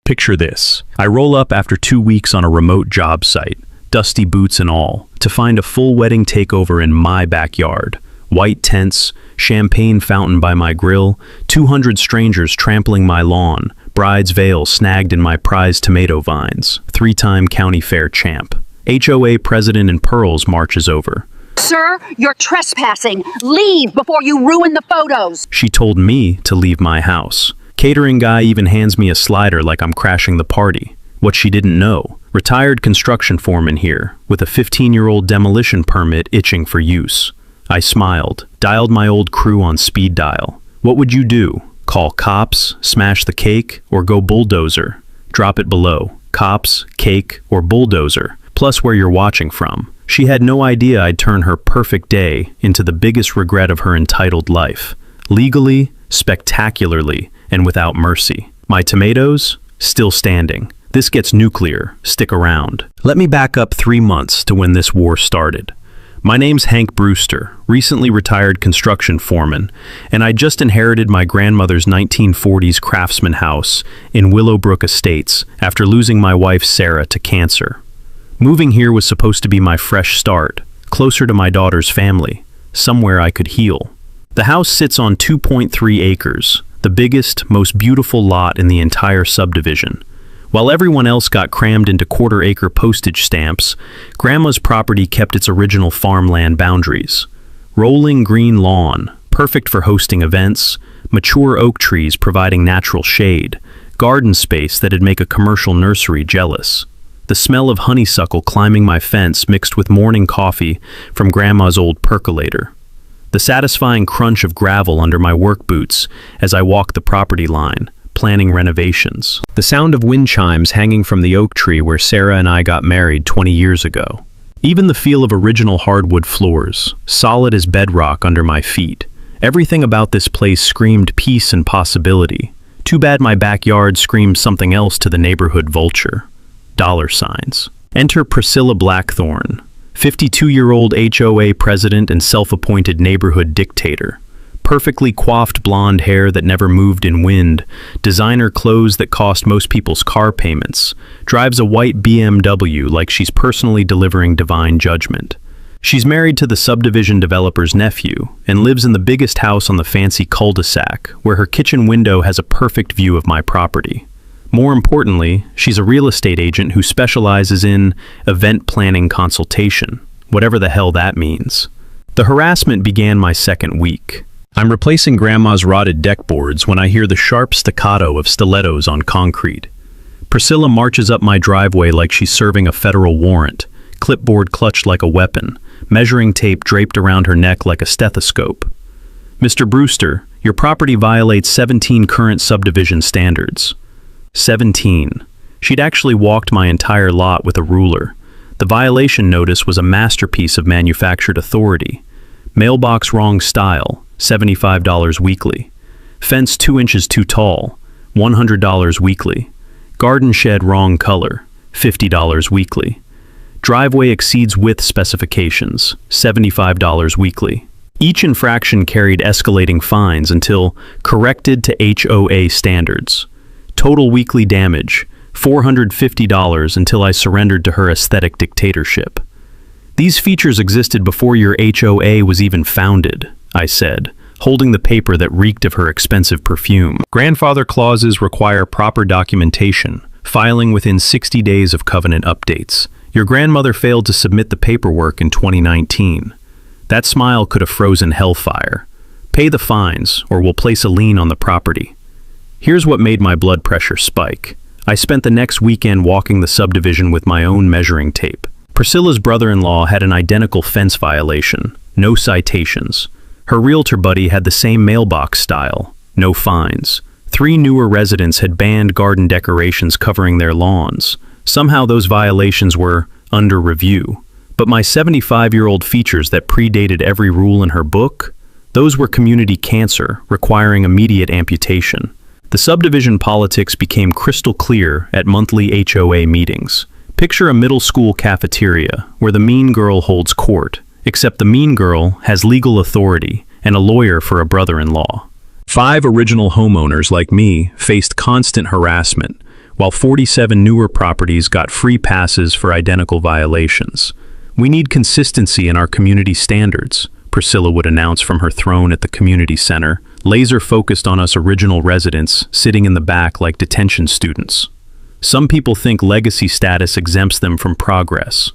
Picture this. I roll up after 2 weeks on a remote job site, dusty boots and all, to find a full wedding takeover in my backyard. White tents, champagne fountain by my grill, 200 strangers trampling my lawn, bride's veil snagged in my prized tomato vines, 3-time county fair champ. HOA president in pearls marches over. Sir, you're trespassing. Leave before you ruin the photos. She told me to leave my house. Catering guy even hands me a slider like I'm crashing the party. What she didn't know, retired construction foreman here, with a 15-year-old demolition permit itching for use. I smiled, dialed my old crew on speed dial. What would you do? Call cops, smash the cake, or go bulldozer? Drop it below. Cops, cake, or bulldozer, plus where you're watching from. She had no idea I'd turn her perfect day into the biggest regret of her entitled life. Legally, spectacularly, and without mercy. My tomatoes? Still standing. This gets nuclear. Stick around. Let me back up 3 months to when this war started. My name's Hank Brewster, recently retired construction foreman, and I just inherited my grandmother's 1940s craftsman house in Willowbrook Estates after losing my wife Sarah to cancer. Moving here was supposed to be my fresh start, closer to my daughter's family, somewhere I could heal. The house sits on 2.3 acres, the biggest, most beautiful lot in the entire subdivision. While everyone else got crammed into quarter-acre postage stamps, Grandma's property kept its original farmland boundaries. Rolling green lawn, perfect for hosting events, mature oak trees providing natural shade, garden space that'd make a commercial nursery jealous. The smell of honeysuckle climbing my fence mixed with morning coffee from Grandma's old percolator. The satisfying crunch of gravel under my work boots as I walk the property line, planning renovations. The sound of wind chimes hanging from the oak tree where Sarah and I got married 20 years ago. Even the feel of original hardwood floors, solid as bedrock under my feet. Everything about this place screamed peace and possibility. Too bad my backyard screamed something else to the neighborhood vulture. Dollar signs. Enter Priscilla Blackthorne, 52-year-old HOA president and self-appointed neighborhood dictator. Perfectly coiffed blonde hair that never moved in wind, designer clothes that cost most people's car payments, drives a white BMW like she's personally delivering divine judgment. She's married to the subdivision developer's nephew and lives in the biggest house on the fancy cul-de-sac, where her kitchen window has a perfect view of my property. More importantly, she's a real estate agent who specializes in event planning consultation, whatever the hell that means. The harassment began my second week. I'm replacing Grandma's rotted deck boards when I hear the sharp staccato of stilettos on concrete. Priscilla marches up my driveway like she's serving a federal warrant, clipboard clutched like a weapon, measuring tape draped around her neck like a stethoscope. Mr. Brewster, your property violates 17 current subdivision standards. 17. She'd actually walked my entire lot with a ruler. The violation notice was a masterpiece of manufactured authority. Mailbox wrong style, $75 weekly. Fence 2 inches too tall, $100 weekly. Garden shed wrong color, $50 weekly. Driveway exceeds width specifications, $75 weekly. Each infraction carried escalating fines until corrected to HOA standards. Total weekly damage, $450 until I surrendered to her aesthetic dictatorship. These features existed before your HOA was even founded, I said, holding the paper that reeked of her expensive perfume. Grandfather clauses require proper documentation, filing within 60 days of covenant updates. Your grandmother failed to submit the paperwork in 2019. That smile could have frozen hellfire. Pay the fines, or we'll place a lien on the property. Here's what made my blood pressure spike. I spent the next weekend walking the subdivision with my own measuring tape. Priscilla's brother-in-law had an identical fence violation, no citations. Her realtor buddy had the same mailbox style, no fines. 3 newer residents had banned garden decorations covering their lawns. Somehow those violations were under review. But my 75-year-old features that predated every rule in her book, those were community cancer, requiring immediate amputation. The subdivision politics became crystal clear at monthly HOA meetings. Picture a middle school cafeteria where the mean girl holds court, except the mean girl has legal authority and a lawyer for a brother-in-law. 5 original homeowners like me faced constant harassment. while 47 newer properties got free passes for identical violations. "We need consistency in our community standards," Priscilla would announce from her throne at the community center, laser-focused on us original residents sitting in the back like detention students. Some people think legacy status exempts them from progress.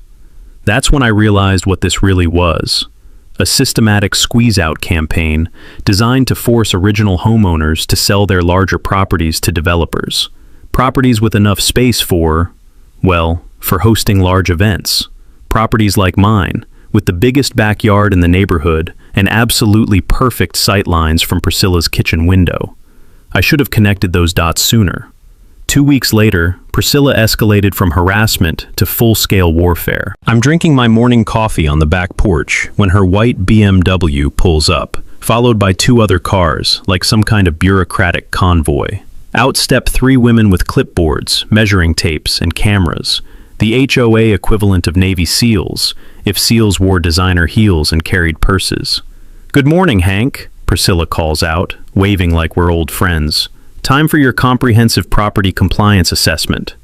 That's when I realized what this really was. A systematic squeeze-out campaign designed to force original homeowners to sell their larger properties to developers. Properties with enough space for, well, for hosting large events. Properties like mine, with the biggest backyard in the neighborhood and absolutely perfect sightlines from Priscilla's kitchen window. I should have connected those dots sooner. 2 weeks later, Priscilla escalated from harassment to full-scale warfare. I'm drinking my morning coffee on the back porch when her white BMW pulls up, followed by 2 other cars, like some kind of bureaucratic convoy. Out step 3 women with clipboards, measuring tapes, and cameras. The HOA equivalent of Navy SEALs, if SEALs wore designer heels and carried purses. "Good morning, Hank," Priscilla calls out, waving like we're old friends. "Time for your comprehensive property compliance assessment."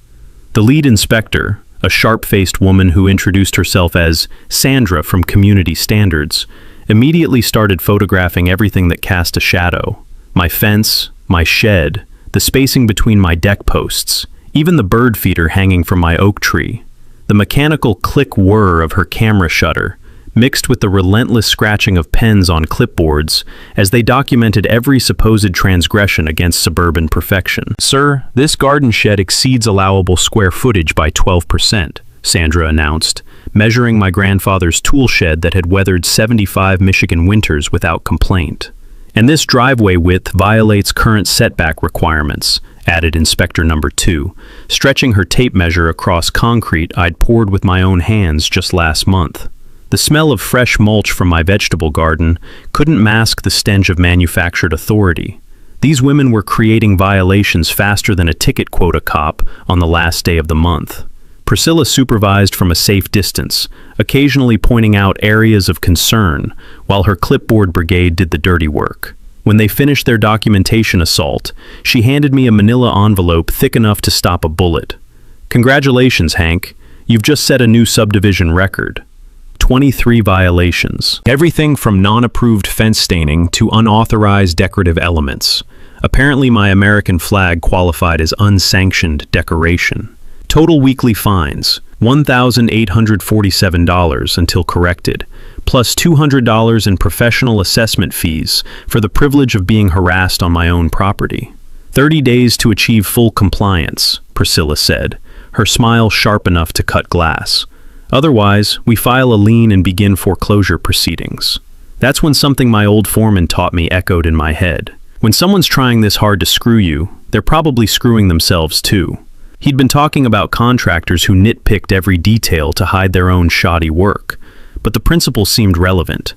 The lead inspector, a sharp-faced woman who introduced herself as Sandra from Community Standards, immediately started photographing everything that cast a shadow. My fence, my shed, the spacing between my deck posts, even the bird feeder hanging from my oak tree. The mechanical click whir of her camera shutter, mixed with the relentless scratching of pens on clipboards as they documented every supposed transgression against suburban perfection. "Sir, this garden shed exceeds allowable square footage by 12%, Sandra announced, measuring my grandfather's tool shed that had weathered 75 Michigan winters without complaint. "And this driveway width violates current setback requirements," added Inspector Number 2, stretching her tape measure across concrete I'd poured with my own hands just last month. The smell of fresh mulch from my vegetable garden couldn't mask the stench of manufactured authority. These women were creating violations faster than a ticket quota cop on the last day of the month. Priscilla supervised from a safe distance, occasionally pointing out areas of concern, while her clipboard brigade did the dirty work. When they finished their documentation assault, she handed me a manila envelope thick enough to stop a bullet. "Congratulations, Hank. You've just set a new subdivision record. 23 violations. Everything from non-approved fence staining to unauthorized decorative elements. Apparently my American flag qualified as unsanctioned decoration. Total weekly fines, $1,847 until corrected, plus $200 in professional assessment fees for the privilege of being harassed on my own property. 30 days to achieve full compliance," Priscilla said, her smile sharp enough to cut glass. "Otherwise, we file a lien and begin foreclosure proceedings." That's when something my old foreman taught me echoed in my head. When someone's trying this hard to screw you, they're probably screwing themselves too. He'd been talking about contractors who nitpicked every detail to hide their own shoddy work, but the principle seemed relevant.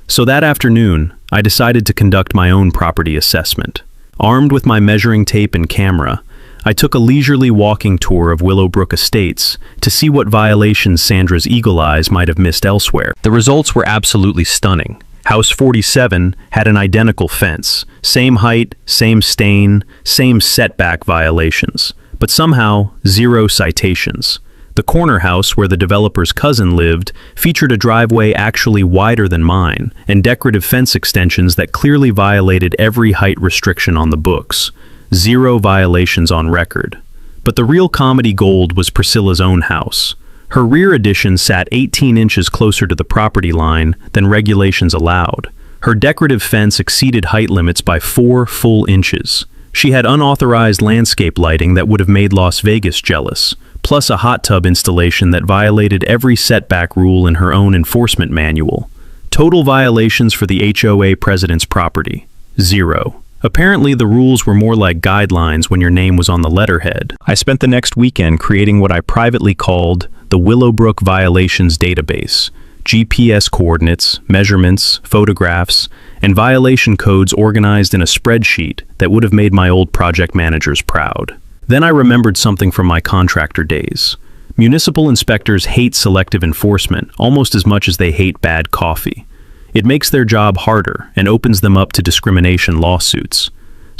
So that afternoon, I decided to conduct my own property assessment. Armed with my measuring tape and camera, I took a leisurely walking tour of Willowbrook Estates to see what violations Sandra's eagle eyes might have missed elsewhere. The results were absolutely stunning. House 47 had an identical fence, same height, same stain, same setback violations, but somehow 0 citations. The corner house where the developer's cousin lived featured a driveway actually wider than mine and decorative fence extensions that clearly violated every height restriction on the books. 0 violations on record. But the real comedy gold was Priscilla's own house. Her rear addition sat 18 inches closer to the property line than regulations allowed. Her decorative fence exceeded height limits by 4 full inches. She had unauthorized landscape lighting that would have made Las Vegas jealous, plus a hot tub installation that violated every setback rule in her own enforcement manual. Total violations for the HOA president's property, 0. Apparently, the rules were more like guidelines when your name was on the letterhead. I spent the next weekend creating what I privately called the Willowbrook Violations Database. GPS coordinates, measurements, photographs, and violation codes organized in a spreadsheet that would have made my old project managers proud. Then I remembered something from my contractor days. Municipal inspectors hate selective enforcement almost as much as they hate bad coffee. It makes their job harder and opens them up to discrimination lawsuits.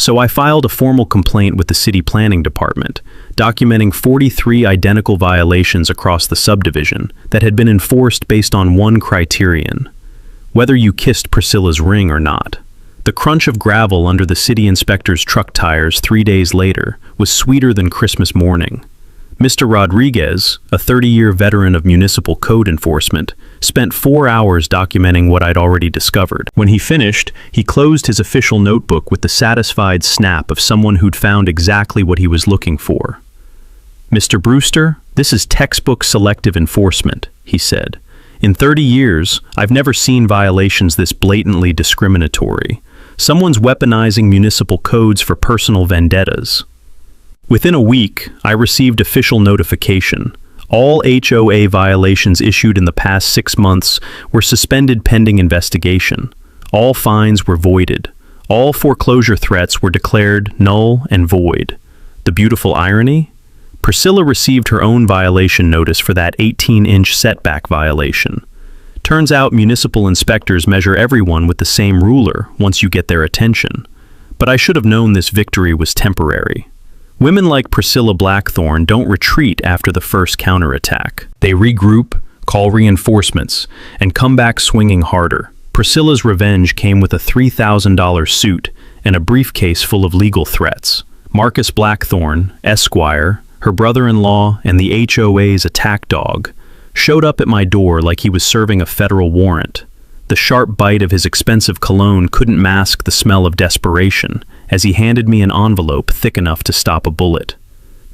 So I filed a formal complaint with the city planning department, documenting 43 identical violations across the subdivision that had been enforced based on one criterion: whether you kissed Priscilla's ring or not. The crunch of gravel under the city inspector's truck tires 3 days later was sweeter than Christmas morning. Mr. Rodriguez, a 30-year veteran of municipal code enforcement, spent 4 hours documenting what I'd already discovered. When he finished, he closed his official notebook with the satisfied snap of someone who'd found exactly what he was looking for. "Mr. Brewster, this is textbook selective enforcement," he said. "In 30 years, I've never seen violations this blatantly discriminatory. Someone's weaponizing municipal codes for personal vendettas." Within a week, I received official notification. All HOA violations issued in the past 6 months were suspended pending investigation. All fines were voided. All foreclosure threats were declared null and void. The beautiful irony? Priscilla received her own violation notice for that 18-inch setback violation. Turns out municipal inspectors measure everyone with the same ruler once you get their attention. But I should have known this victory was temporary. Women like Priscilla Blackthorne don't retreat after the first counterattack. They regroup, call reinforcements, and come back swinging harder. Priscilla's revenge came with a $3,000 suit and a briefcase full of legal threats. Marcus Blackthorne, Esquire, her brother-in-law, and the HOA's attack dog showed up at my door like he was serving a federal warrant. The sharp bite of his expensive cologne couldn't mask the smell of desperation as he handed me an envelope thick enough to stop a bullet.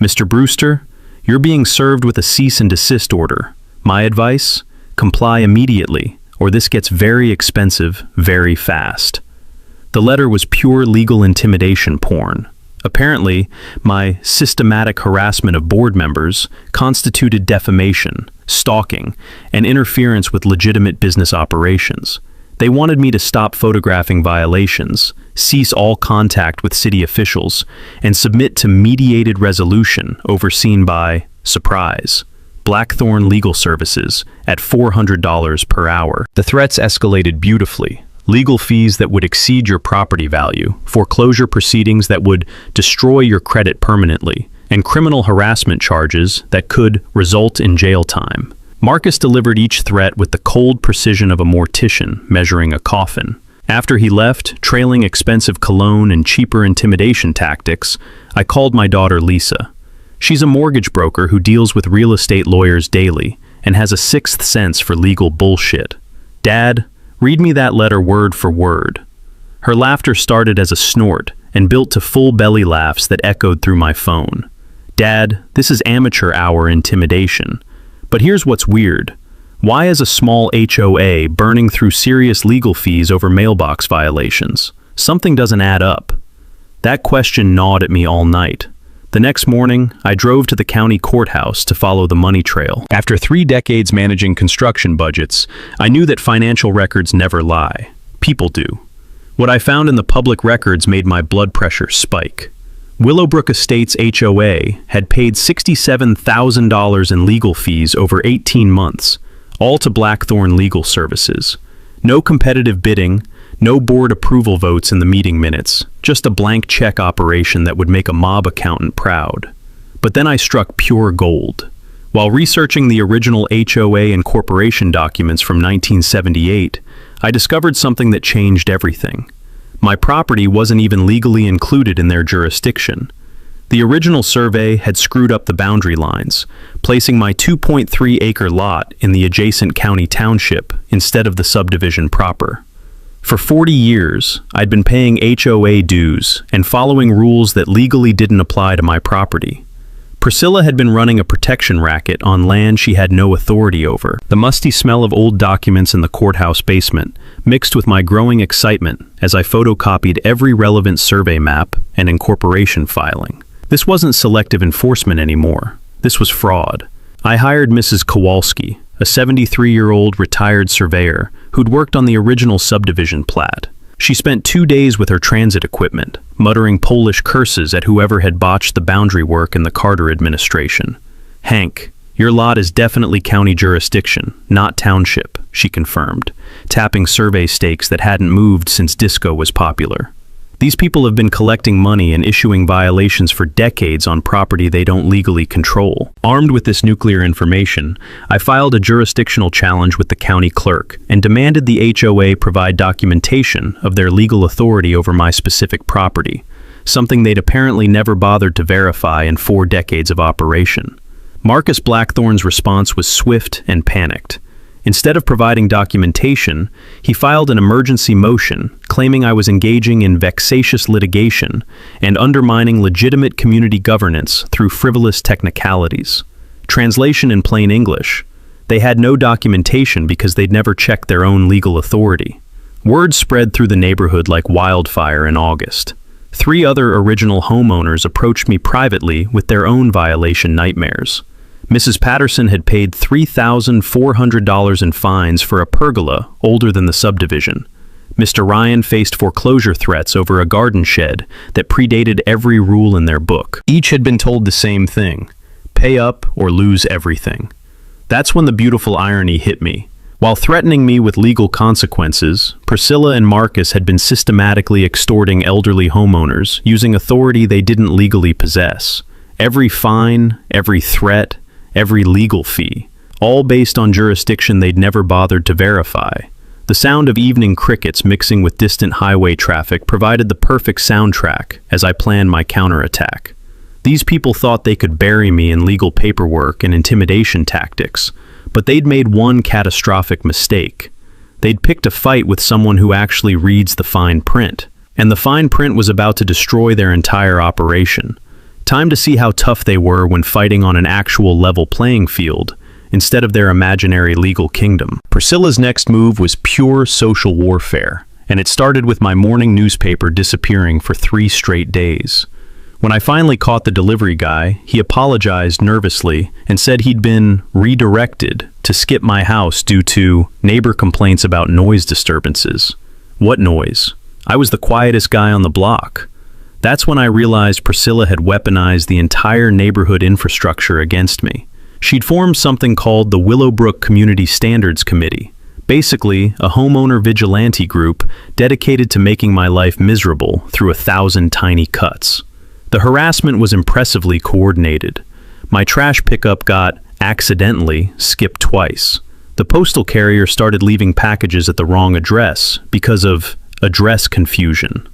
"Mr. Brewster, you're being served with a cease and desist order. My advice? Comply immediately, or this gets very expensive very fast." The letter was pure legal intimidation porn. Apparently, my systematic harassment of board members constituted defamation, stalking, and interference with legitimate business operations. They wanted me to stop photographing violations, cease all contact with city officials, and submit to mediated resolution overseen by, surprise, Blackthorne Legal Services at $400 per hour. The threats escalated beautifully. Legal fees that would exceed your property value, foreclosure proceedings that would destroy your credit permanently, and criminal harassment charges that could result in jail time. Marcus delivered each threat with the cold precision of a mortician measuring a coffin. After he left, trailing expensive cologne and cheaper intimidation tactics, I called my daughter Lisa. She's a mortgage broker who deals with real estate lawyers daily and has a sixth sense for legal bullshit. "Dad, read me that letter word for word." Her laughter started as a snort and built to full belly laughs that echoed through my phone. "Dad, this is amateur hour intimidation. But here's what's weird. Why is a small HOA burning through serious legal fees over mailbox violations? Something doesn't add up." That question gnawed at me all night. The next morning, I drove to the county courthouse to follow the money trail. After 3 decades managing construction budgets, I knew that financial records never lie. People do. What I found in the public records made my blood pressure spike. Willowbrook Estates HOA had paid $67,000 in legal fees over 18 months, all to Blackthorne Legal Services. No competitive bidding, no board approval votes in the meeting minutes, just a blank check operation that would make a mob accountant proud. But then I struck pure gold. While researching the original HOA and corporation documents from 1978, I discovered something that changed everything. My property wasn't even legally included in their jurisdiction. The original survey had screwed up the boundary lines, placing my 2.3-acre lot in the adjacent county township instead of the subdivision proper. For 40 years, I'd been paying HOA dues and following rules that legally didn't apply to my property. Priscilla had been running a protection racket on land she had no authority over. The musty smell of old documents in the courthouse basement mixed with my growing excitement as I photocopied every relevant survey map and incorporation filing. This wasn't selective enforcement anymore. This was fraud. I hired Mrs. Kowalski, a 73-year-old retired surveyor who'd worked on the original subdivision plat. She spent 2 days with her transit equipment, muttering Polish curses at whoever had botched the boundary work in the Carter administration. "Hank, your lot is definitely county jurisdiction, not township," she confirmed, tapping survey stakes that hadn't moved since disco was popular. These people have been collecting money and issuing violations for decades on property they don't legally control. Armed with this nuclear information, I filed a jurisdictional challenge with the county clerk and demanded the HOA provide documentation of their legal authority over my specific property, something they'd apparently never bothered to verify in 4 decades of operation. Marcus Blackthorne's response was swift and panicked. Instead of providing documentation, he filed an emergency motion claiming I was engaging in vexatious litigation and undermining legitimate community governance through frivolous technicalities. Translation in plain English: they had no documentation because they'd never checked their own legal authority. Word spread through the neighborhood like wildfire in August. 3 other original homeowners approached me privately with their own violation nightmares. Mrs. Patterson had paid $3,400 in fines for a pergola older than the subdivision. Mr. Ryan faced foreclosure threats over a garden shed that predated every rule in their book. Each had been told the same thing: pay up or lose everything. That's when the beautiful irony hit me. While threatening me with legal consequences, Priscilla and Marcus had been systematically extorting elderly homeowners using authority they didn't legally possess. Every fine, every threat, every legal fee, all based on jurisdiction they'd never bothered to verify. The sound of evening crickets mixing with distant highway traffic provided the perfect soundtrack as I planned my counterattack. These people thought they could bury me in legal paperwork and intimidation tactics, but they'd made one catastrophic mistake. They'd picked a fight with someone who actually reads the fine print, and the fine print was about to destroy their entire operation. Time to see how tough they were when fighting on an actual level playing field, instead of their imaginary legal kingdom. Priscilla's next move was pure social warfare, and it started with my morning newspaper disappearing for 3 straight days. When I finally caught the delivery guy, he apologized nervously and said he'd been redirected to skip my house due to neighbor complaints about noise disturbances. What noise? I was the quietest guy on the block. That's when I realized Priscilla had weaponized the entire neighborhood infrastructure against me. She'd formed something called the Willowbrook Community Standards Committee, basically a homeowner vigilante group dedicated to making my life miserable through 1,000 tiny cuts. The harassment was impressively coordinated. My trash pickup got, accidentally, skipped twice. The postal carrier started leaving packages at the wrong address because of address confusion.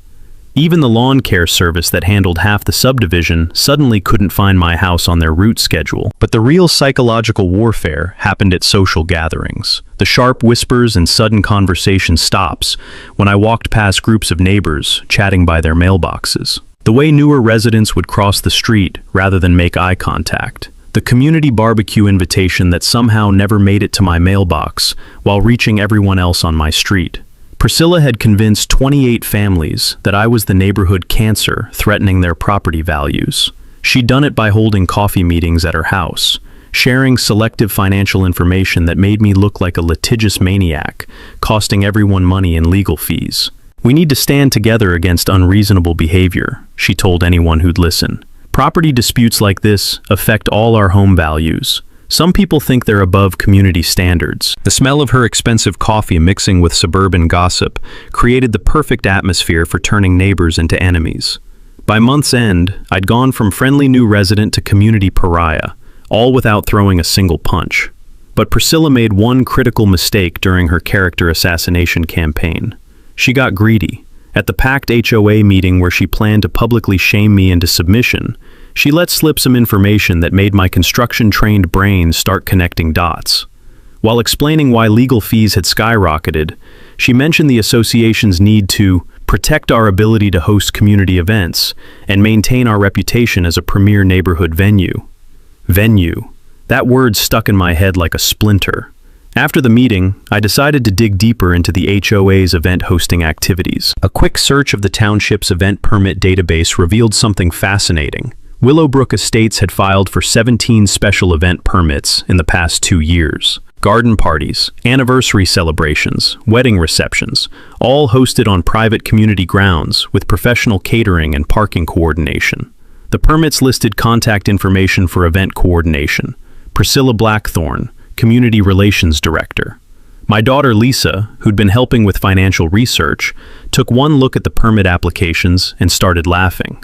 Even the lawn care service that handled half the subdivision suddenly couldn't find my house on their route schedule. But the real psychological warfare happened at social gatherings. The sharp whispers and sudden conversation stops when I walked past groups of neighbors chatting by their mailboxes. The way newer residents would cross the street rather than make eye contact. The community barbecue invitation that somehow never made it to my mailbox while reaching everyone else on my street. Priscilla had convinced 28 families that I was the neighborhood cancer threatening their property values. She'd done it by holding coffee meetings at her house, sharing selective financial information that made me look like a litigious maniac, costing everyone money in legal fees. "We need to stand together against unreasonable behavior," she told anyone who'd listen. "Property disputes like this affect all our home values. Some people think they're above community standards." The smell of her expensive coffee mixing with suburban gossip created the perfect atmosphere for turning neighbors into enemies. By month's end, I'd gone from friendly new resident to community pariah, all without throwing a single punch. But Priscilla made one critical mistake during her character assassination campaign. She got greedy. At the packed HOA meeting where she planned to publicly shame me into submission, she let slip some information that made my construction-trained brain start connecting dots. While explaining why legal fees had skyrocketed, she mentioned the association's need to protect our ability to host community events and maintain our reputation as a premier neighborhood venue. Venue. That word stuck in my head like a splinter. After the meeting, I decided to dig deeper into the HOA's event hosting activities. A quick search of the township's event permit database revealed something fascinating. Willowbrook Estates had filed for 17 special event permits in the past 2 years. Garden parties, anniversary celebrations, wedding receptions, all hosted on private community grounds with professional catering and parking coordination. The permits listed contact information for event coordination: Priscilla Blackthorne, Community Relations Director. My daughter Lisa, who'd been helping with financial research, took one look at the permit applications, and started laughing.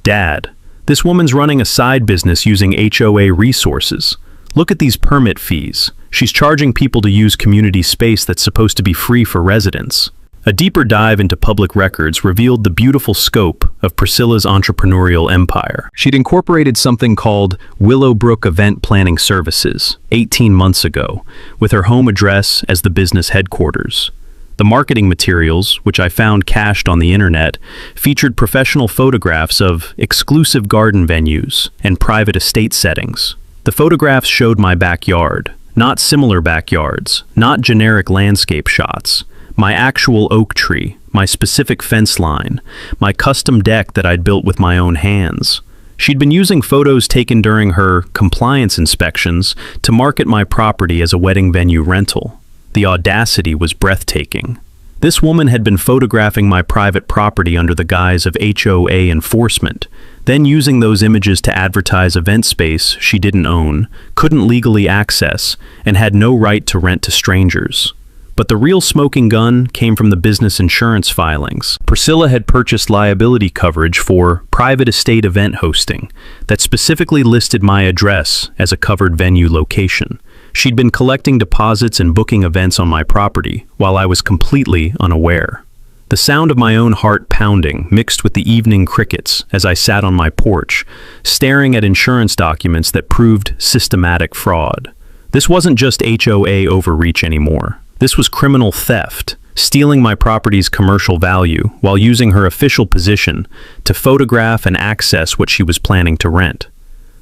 Dad, this woman's running a side business using HOA resources. Look at these permit fees. She's charging people to use community space that's supposed to be free for residents. A deeper dive into public records revealed the beautiful scope of Priscilla's entrepreneurial empire. She'd incorporated something called Willowbrook Event Planning Services 18 months ago, with her home address as the business headquarters. The marketing materials, which I found cached on the internet, featured professional photographs of exclusive garden venues and private estate settings. The photographs showed my backyard, not similar backyards, not generic landscape shots. My actual oak tree, my specific fence line, my custom deck that I'd built with my own hands. She'd been using photos taken during her compliance inspections to market my property as a wedding venue rental. The audacity was breathtaking. This woman had been photographing my private property under the guise of HOA enforcement, then using those images to advertise event space she didn't own, couldn't legally access, and had no right to rent to strangers. But the real smoking gun came from the business insurance filings. Priscilla had purchased liability coverage for private estate event hosting that specifically listed my address as a covered venue location. She'd been collecting deposits and booking events on my property while I was completely unaware. The sound of my own heart pounding mixed with the evening crickets as I sat on my porch, staring at insurance documents that proved systematic fraud. This wasn't just HOA overreach anymore. This was criminal theft, stealing my property's commercial value while using her official position to photograph and access what she was planning to rent.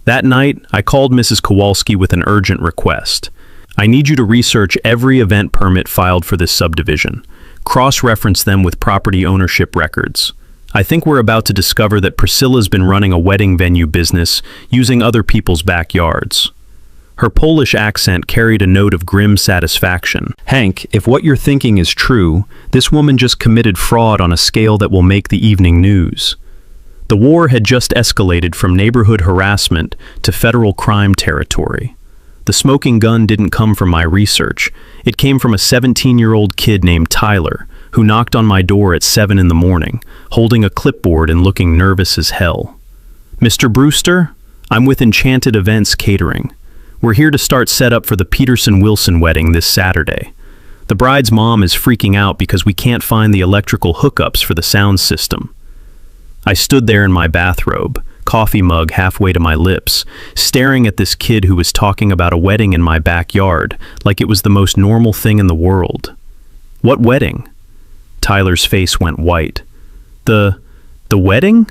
That night, I called Mrs. Kowalski with an urgent request. I need you to research every event permit filed for this subdivision. Cross-reference them with property ownership records. I think we're about to discover that Priscilla's been running a wedding venue business using other people's backyards. Her Polish accent carried a note of grim satisfaction. Hank, if what you're thinking is true, this woman just committed fraud on a scale that will make the evening news. The war had just escalated from neighborhood harassment to federal crime territory. The smoking gun didn't come from my research. It came from a 17-year-old kid named Tyler, who knocked on my door at 7 in the morning, holding a clipboard and looking nervous as hell. Mr. Brewster, I'm with Enchanted Events Catering. We're here to start setup for the Peterson-Wilson wedding this Saturday. The bride's mom is freaking out because we can't find the electrical hookups for the sound system. I stood there in my bathrobe, coffee mug halfway to my lips, staring at this kid who was talking about a wedding in my backyard like it was the most normal thing in the world. What wedding? Tyler's face went white. The wedding?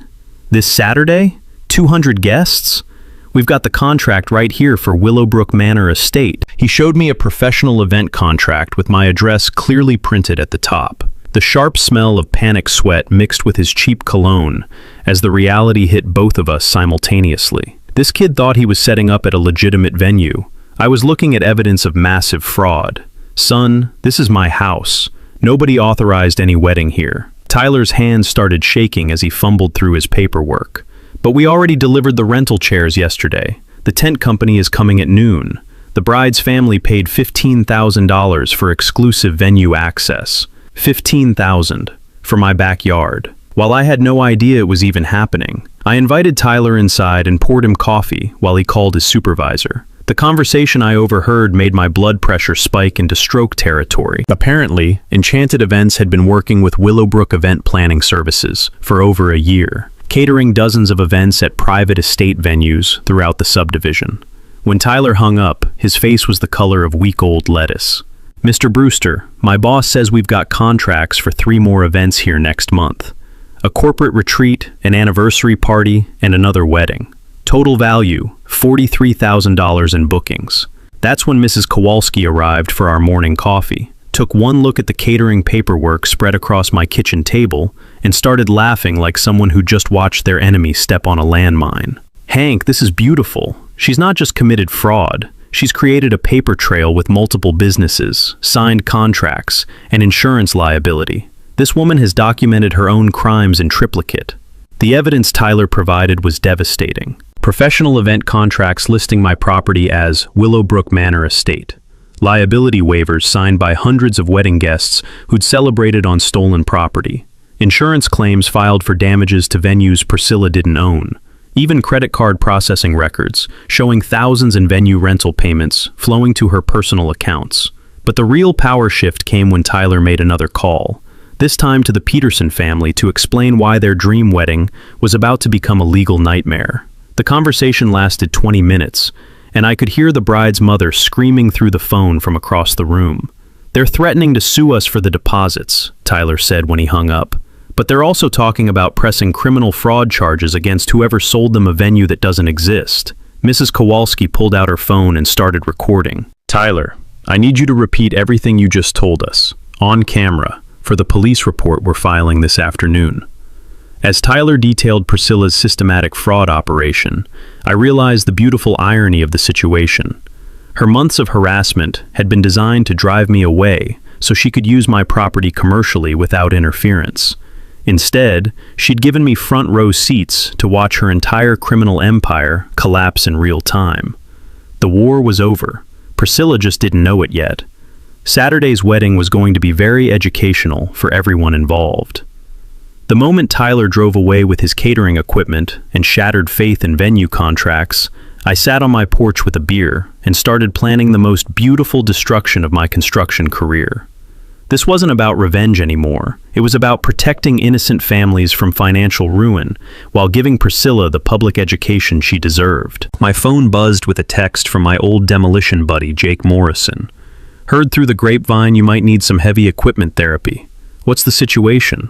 This Saturday? 200 guests? We've got the contract right here for Willowbrook Manor Estate. He showed me a professional event contract with my address clearly printed at the top. The sharp smell of panic sweat mixed with his cheap cologne as the reality hit both of us simultaneously. This kid thought he was setting up at a legitimate venue. I was looking at evidence of massive fraud. Son, this is my house. Nobody authorized any wedding here. Tyler's hands started shaking as he fumbled through his paperwork. But we already delivered the rental chairs yesterday. The tent company is coming at noon. The bride's family paid $15,000 for exclusive venue access. $15,000 for my backyard. While I had no idea it was even happening, I invited Tyler inside and poured him coffee while he called his supervisor. The conversation I overheard made my blood pressure spike into stroke territory. Apparently, Enchanted Events had been working with Willowbrook Event Planning Services for over a year, catering dozens of events at private estate venues throughout the subdivision. When Tyler hung up, his face was the color of week-old lettuce. Mr. Brewster, my boss says we've got contracts for 3 more events here next month. A corporate retreat, an anniversary party, and another wedding. Total value, $43,000 in bookings. That's when Mrs. Kowalski arrived for our morning coffee, took one look at the catering paperwork spread across my kitchen table, and started laughing like someone who just watched their enemy step on a landmine. Hank, this is beautiful. She's not just committed fraud. She's created a paper trail with multiple businesses, signed contracts, and insurance liability. This woman has documented her own crimes in triplicate. The evidence Tyler provided was devastating. Professional event contracts listing my property as Willowbrook Manor Estate. Liability waivers signed by hundreds of wedding guests who'd celebrated on stolen property. Insurance claims filed for damages to venues Priscilla didn't own. Even credit card processing records, showing thousands in venue rental payments flowing to her personal accounts. But the real power shift came when Tyler made another call, this time to the Peterson family to explain why their dream wedding was about to become a legal nightmare. The conversation lasted 20 minutes, and I could hear the bride's mother screaming through the phone from across the room. "They're threatening to sue us for the deposits," Tyler said when he hung up. "But they're also talking about pressing criminal fraud charges against whoever sold them a venue that doesn't exist." Mrs. Kowalski pulled out her phone and started recording. "Tyler, I need you to repeat everything you just told us, on camera, for the police report we're filing this afternoon." As Tyler detailed Priscilla's systematic fraud operation, I realized the beautiful irony of the situation. Her months of harassment had been designed to drive me away so she could use my property commercially without interference. Instead, she'd given me front row seats to watch her entire criminal empire collapse in real time. The war was over. Priscilla just didn't know it yet. Saturday's wedding was going to be very educational for everyone involved. The moment Tyler drove away with his catering equipment and shattered faith in venue contracts, I sat on my porch with a beer and started planning the most beautiful destruction of my construction career. This wasn't about revenge anymore. It was about protecting innocent families from financial ruin while giving Priscilla the public education she deserved. My phone buzzed with a text from my old demolition buddy, Jake Morrison. "Heard through the grapevine you might need some heavy equipment therapy. What's the situation?"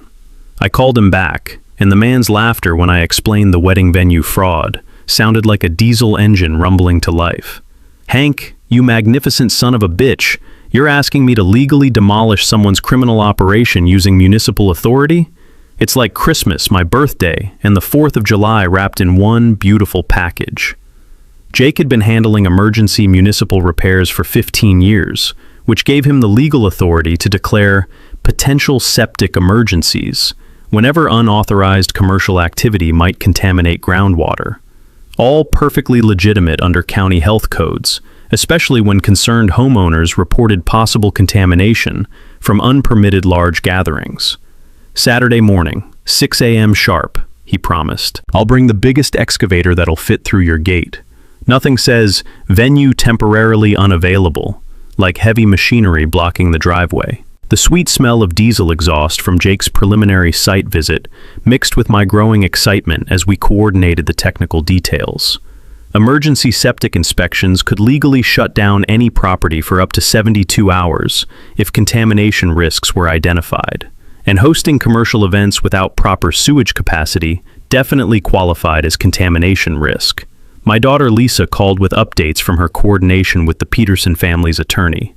I called him back, and the man's laughter when I explained the wedding venue fraud sounded like a diesel engine rumbling to life. "Hank, you magnificent son of a bitch, you're asking me to legally demolish someone's criminal operation using municipal authority? It's like Christmas, my birthday, and the 4th of July wrapped in one beautiful package." Jake had been handling emergency municipal repairs for 15 years, which gave him the legal authority to declare potential septic emergencies whenever unauthorized commercial activity might contaminate groundwater. All perfectly legitimate under county health codes, especially when concerned homeowners reported possible contamination from unpermitted large gatherings. "Saturday morning, 6 a.m. sharp," he promised. "I'll bring the biggest excavator that'll fit through your gate. Nothing says venue temporarily unavailable, like heavy machinery blocking the driveway." The sweet smell of diesel exhaust from Jake's preliminary site visit mixed with my growing excitement as we coordinated the technical details. Emergency septic inspections could legally shut down any property for up to 72 hours if contamination risks were identified. And hosting commercial events without proper sewage capacity definitely qualified as contamination risk. My daughter Lisa called with updates from her coordination with the Peterson family's attorney.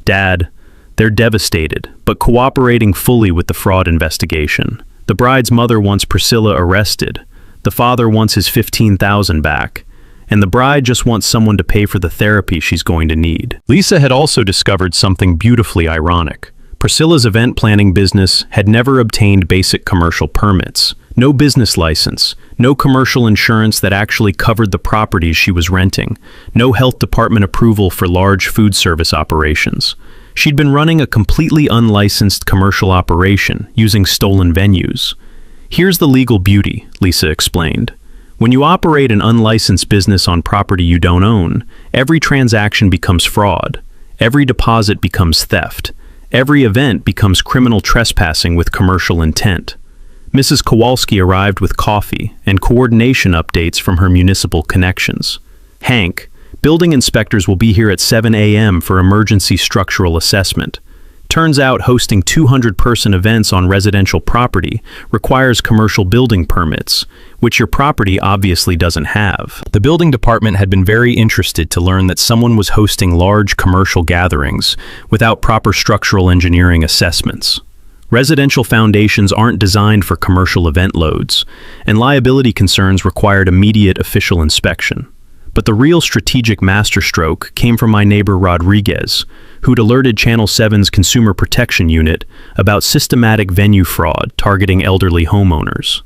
"Dad, they're devastated, but cooperating fully with the fraud investigation. The bride's mother wants Priscilla arrested, the father wants his $15,000 back, and the bride just wants someone to pay for the therapy she's going to need." Lisa had also discovered something beautifully ironic. Priscilla's event planning business had never obtained basic commercial permits, no business license, no commercial insurance that actually covered the properties she was renting, no health department approval for large food service operations. She'd been running a completely unlicensed commercial operation using stolen venues. "Here's the legal beauty," Lisa explained. "When you operate an unlicensed business on property you don't own, every transaction becomes fraud, every deposit becomes theft, every event becomes criminal trespassing with commercial intent." Mrs. Kowalski arrived with coffee and coordination updates from her municipal connections. "Hank, building inspectors will be here at 7 a.m. for emergency structural assessment. Turns out hosting 200-person events on residential property requires commercial building permits, which your property obviously doesn't have." The building department had been very interested to learn that someone was hosting large commercial gatherings without proper structural engineering assessments. Residential foundations aren't designed for commercial event loads, and liability concerns required immediate official inspection. But the real strategic masterstroke came from my neighbor Rodriguez, who'd alerted Channel 7's Consumer Protection Unit about systematic venue fraud targeting elderly homeowners.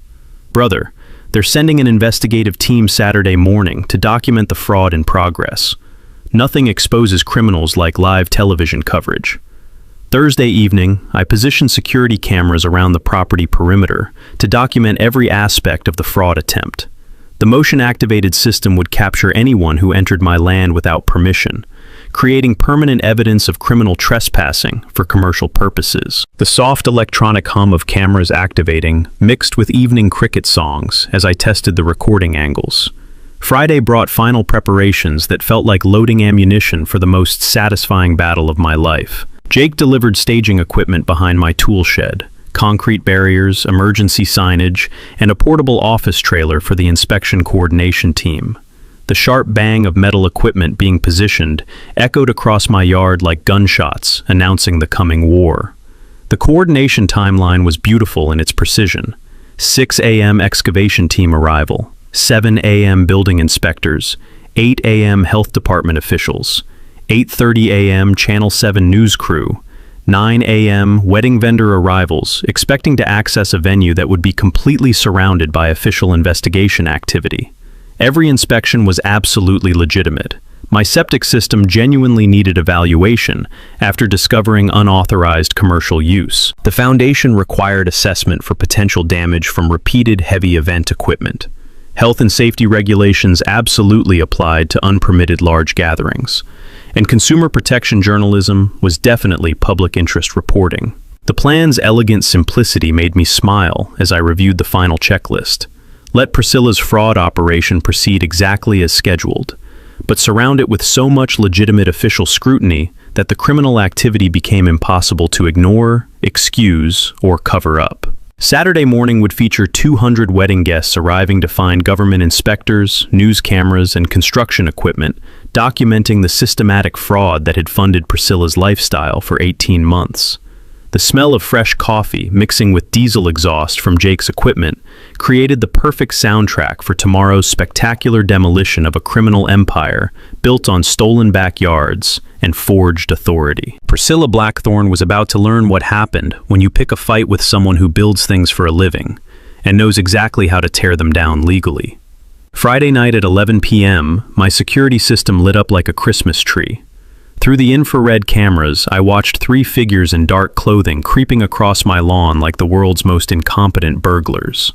"Brother, they're sending an investigative team Saturday morning to document the fraud in progress. Nothing exposes criminals like live television coverage." Thursday evening, I positioned security cameras around the property perimeter to document every aspect of the fraud attempt. The motion-activated system would capture anyone who entered my land without permission, creating permanent evidence of criminal trespassing for commercial purposes. The soft electronic hum of cameras activating mixed with evening cricket songs as I tested the recording angles. Friday brought final preparations that felt like loading ammunition for the most satisfying battle of my life. Jake delivered staging equipment behind my tool shed, concrete barriers, emergency signage, and a portable office trailer for the inspection coordination team. The sharp bang of metal equipment being positioned echoed across my yard like gunshots, announcing the coming war. The coordination timeline was beautiful in its precision. 6 a.m. excavation team arrival, 7 a.m. building inspectors, 8 a.m. health department officials, 8:30 a.m. Channel 7 news crew, 9 a.m. wedding vendor arrivals, expecting to access a venue that would be completely surrounded by official investigation activity. Every inspection was absolutely legitimate. My septic system genuinely needed evaluation after discovering unauthorized commercial use. The foundation required assessment for potential damage from repeated heavy event equipment. Health and safety regulations absolutely applied to unpermitted large gatherings. And consumer protection journalism was definitely public interest reporting. The plan's elegant simplicity made me smile as I reviewed the final checklist. Let Priscilla's fraud operation proceed exactly as scheduled, but surround it with so much legitimate official scrutiny that the criminal activity became impossible to ignore, excuse, or cover up. Saturday morning would feature 200 wedding guests arriving to find government inspectors, news cameras, and construction equipment, documenting the systematic fraud that had funded Priscilla's lifestyle for 18 months. The smell of fresh coffee mixing with diesel exhaust from Jake's equipment created the perfect soundtrack for tomorrow's spectacular demolition of a criminal empire built on stolen backyards and forged authority. Priscilla Blackthorne was about to learn what happened when you pick a fight with someone who builds things for a living and knows exactly how to tear them down legally. Friday night at 11 p.m., my security system lit up like a Christmas tree. Through the infrared cameras, I watched 3 figures in dark clothing creeping across my lawn like the world's most incompetent burglars.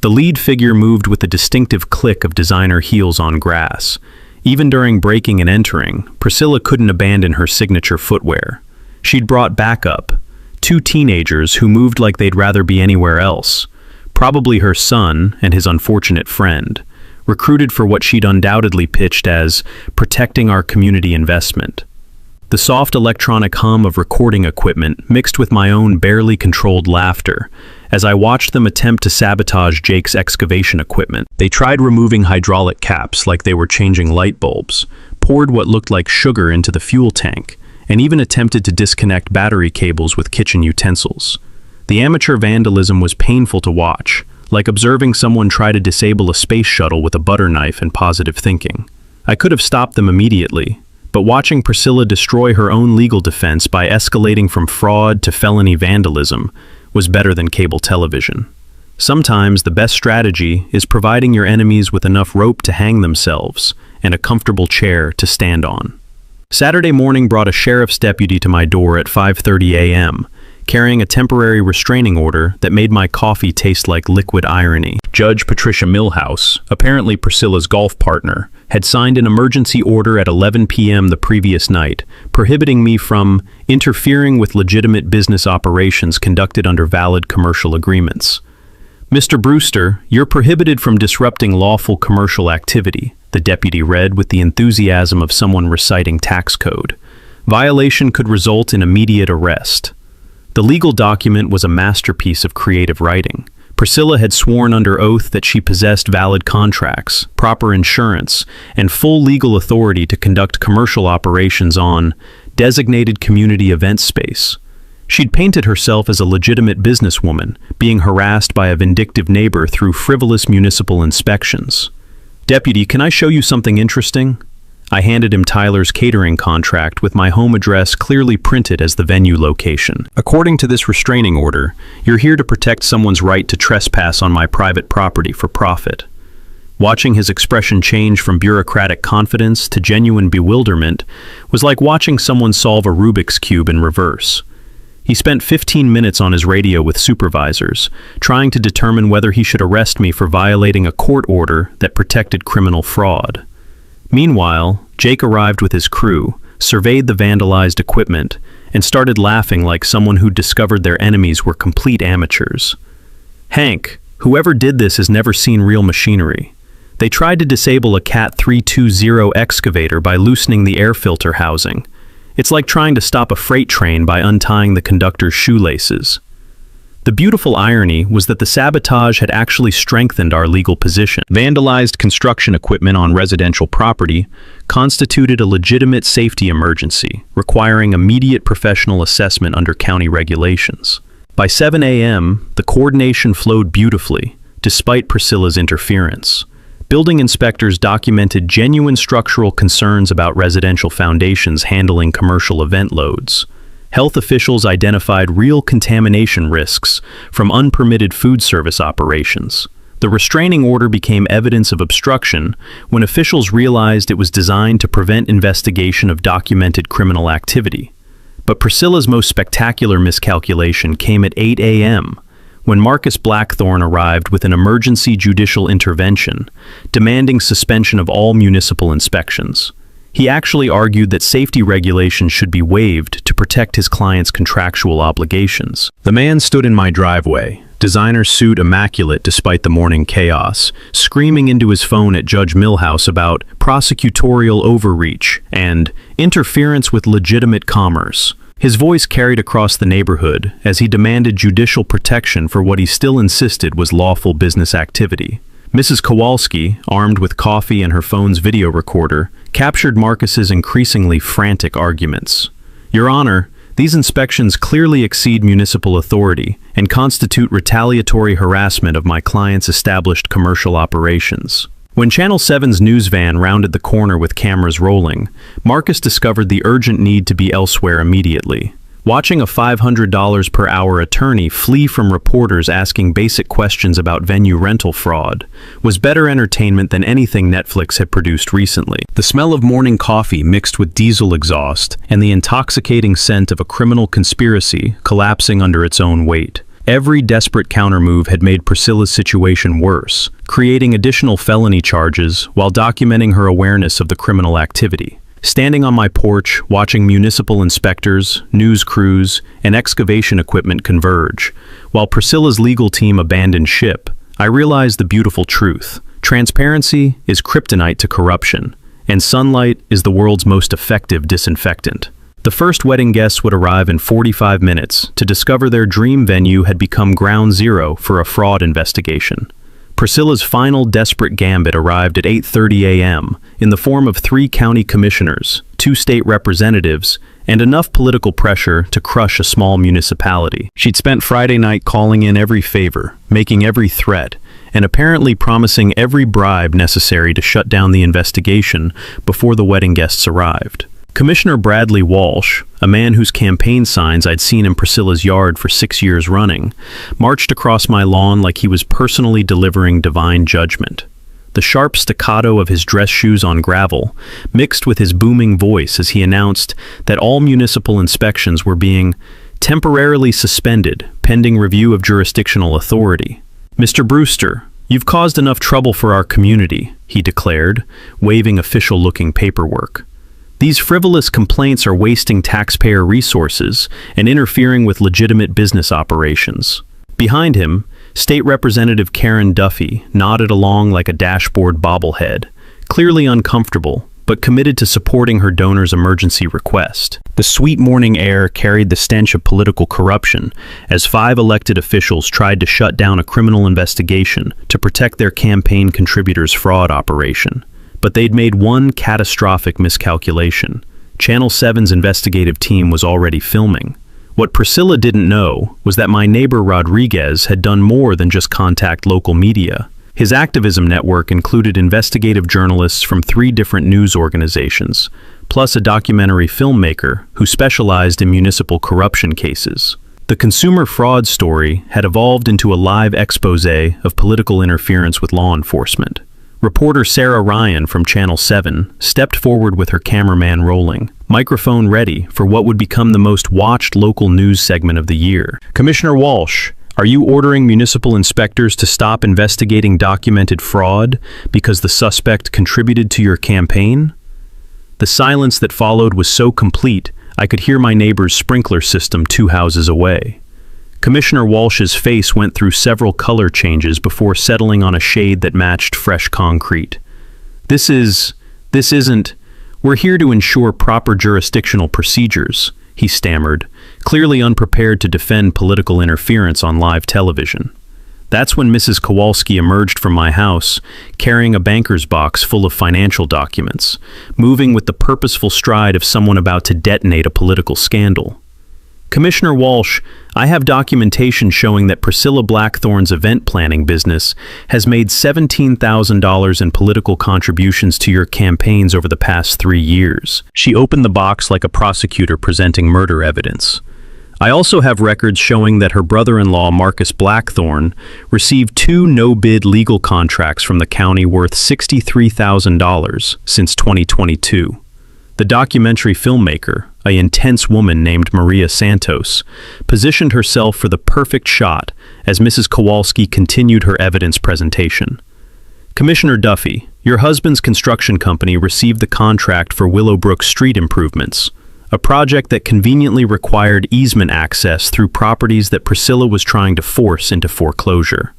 The lead figure moved with the distinctive click of designer heels on grass. Even during breaking and entering, Priscilla couldn't abandon her signature footwear. She'd brought backup, 2 teenagers who moved like they'd rather be anywhere else, probably her son and his unfortunate friend, recruited for what she'd undoubtedly pitched as protecting our community investment. The soft electronic hum of recording equipment mixed with my own barely controlled laughter as I watched them attempt to sabotage Jake's excavation equipment. They tried removing hydraulic caps like they were changing light bulbs, poured what looked like sugar into the fuel tank, and even attempted to disconnect battery cables with kitchen utensils. The amateur vandalism was painful to watch, like observing someone try to disable a space shuttle with a butter knife and positive thinking. I could have stopped them immediately, but watching Priscilla destroy her own legal defense by escalating from fraud to felony vandalism was better than cable television. Sometimes the best strategy is providing your enemies with enough rope to hang themselves and a comfortable chair to stand on. Saturday morning brought a sheriff's deputy to my door at 5:30 a.m., carrying a temporary restraining order that made my coffee taste like liquid irony. Judge Patricia Milhouse, apparently Priscilla's golf partner, had signed an emergency order at 11 p.m. the previous night, prohibiting me from interfering with legitimate business operations conducted under valid commercial agreements. Mr. Brewster, you're prohibited from disrupting lawful commercial activity, the deputy read with the enthusiasm of someone reciting tax code. Violation could result in immediate arrest. The legal document was a masterpiece of creative writing. Priscilla had sworn under oath that she possessed valid contracts, proper insurance, and full legal authority to conduct commercial operations on designated community event space. She'd painted herself as a legitimate businesswoman, being harassed by a vindictive neighbor through frivolous municipal inspections. Deputy, can I show you something interesting? I handed him Tyler's catering contract with my home address clearly printed as the venue location. According to this restraining order, you're here to protect someone's right to trespass on my private property for profit. Watching his expression change from bureaucratic confidence to genuine bewilderment was like watching someone solve a Rubik's Cube in reverse. He spent 15 minutes on his radio with supervisors, trying to determine whether he should arrest me for violating a court order that protected criminal fraud. Meanwhile, Jake arrived with his crew, surveyed the vandalized equipment, and started laughing like someone who'd discovered their enemies were complete amateurs. "Hank, whoever did this has never seen real machinery. They tried to disable a Cat 320 excavator by loosening the air filter housing. It's like trying to stop a freight train by untying the conductor's shoelaces." The beautiful irony was that the sabotage had actually strengthened our legal position. Vandalized construction equipment on residential property constituted a legitimate safety emergency, requiring immediate professional assessment under county regulations. By 7 a.m., the coordination flowed beautifully, despite Priscilla's interference. Building inspectors documented genuine structural concerns about residential foundations handling commercial event loads. Health officials identified real contamination risks from unpermitted food service operations. The restraining order became evidence of obstruction when officials realized it was designed to prevent investigation of documented criminal activity. But Priscilla's most spectacular miscalculation came at 8 a.m., when Marcus Blackthorne arrived with an emergency judicial intervention, demanding suspension of all municipal inspections. He actually argued that safety regulations should be waived to protect his client's contractual obligations. The man stood in my driveway, designer suit immaculate despite the morning chaos, screaming into his phone at Judge Milhouse about prosecutorial overreach and interference with legitimate commerce. His voice carried across the neighborhood as he demanded judicial protection for what he still insisted was lawful business activity. Mrs. Kowalski, armed with coffee and her phone's video recorder, captured Marcus's increasingly frantic arguments. "Your Honor, these inspections clearly exceed municipal authority and constitute retaliatory harassment of my client's established commercial operations." When Channel 7's news van rounded the corner with cameras rolling, Marcus discovered the urgent need to be elsewhere immediately. Watching a $500 per hour attorney flee from reporters asking basic questions about venue rental fraud was better entertainment than anything Netflix had produced recently. The smell of morning coffee mixed with diesel exhaust and the intoxicating scent of a criminal conspiracy collapsing under its own weight. Every desperate countermove had made Priscilla's situation worse, creating additional felony charges while documenting her awareness of the criminal activity. Standing on my porch, watching municipal inspectors, news crews, and excavation equipment converge, while Priscilla's legal team abandoned ship, I realized the beautiful truth. Transparency is kryptonite to corruption, and sunlight is the world's most effective disinfectant. The first wedding guests would arrive in 45 minutes to discover their dream venue had become ground zero for a fraud investigation. Priscilla's final desperate gambit arrived at 8:30 a.m. in the form of 3 county commissioners, 2 state representatives, and enough political pressure to crush a small municipality. She'd spent Friday night calling in every favor, making every threat, and apparently promising every bribe necessary to shut down the investigation before the wedding guests arrived. Commissioner Bradley Walsh, a man whose campaign signs I'd seen in Priscilla's yard for 6 years running, marched across my lawn like he was personally delivering divine judgment. The sharp staccato of his dress shoes on gravel mixed with his booming voice as he announced that all municipal inspections were being temporarily suspended pending review of jurisdictional authority. "Mr. Brewster, you've caused enough trouble for our community," he declared, waving official-looking paperwork. "These frivolous complaints are wasting taxpayer resources and interfering with legitimate business operations." Behind him, State Representative Karen Duffy nodded along like a dashboard bobblehead, clearly uncomfortable, but committed to supporting her donor's emergency request. The sweet morning air carried the stench of political corruption as 5 elected officials tried to shut down a criminal investigation to protect their campaign contributors' fraud operation. But they'd made one catastrophic miscalculation. Channel 7's investigative team was already filming. What Priscilla didn't know was that my neighbor Rodriguez had done more than just contact local media. His activism network included investigative journalists from 3 different news organizations, plus a documentary filmmaker who specialized in municipal corruption cases. The consumer fraud story had evolved into a live expose of political interference with law enforcement. Reporter Sarah Ryan from Channel 7 stepped forward with her cameraman rolling, microphone ready for what would become the most watched local news segment of the year. Commissioner Walsh, are you ordering municipal inspectors to stop investigating documented fraud because the suspect contributed to your campaign? The silence that followed was so complete, I could hear my neighbor's sprinkler system 2 houses away. Commissioner Walsh's face went through several color changes before settling on a shade that matched fresh concrete. This isn't, we're here to ensure proper jurisdictional procedures, he stammered, clearly unprepared to defend political interference on live television. That's when Mrs. Kowalski emerged from my house, carrying a banker's box full of financial documents, moving with the purposeful stride of someone about to detonate a political scandal. Commissioner Walsh, I have documentation showing that Priscilla Blackthorne's event planning business has made $17,000 in political contributions to your campaigns over the past 3 years. She opened the box like a prosecutor presenting murder evidence. I also have records showing that her brother-in-law, Marcus Blackthorne, received 2 no-bid legal contracts from the county worth $63,000 since 2022. The documentary filmmaker, an intense woman named Maria Santos, positioned herself for the perfect shot as Mrs. Kowalski continued her evidence presentation. Commissioner Duffy, your husband's construction company received the contract for Willowbrook street improvements, a project that conveniently required easement access through properties that Priscilla was trying to force into foreclosure.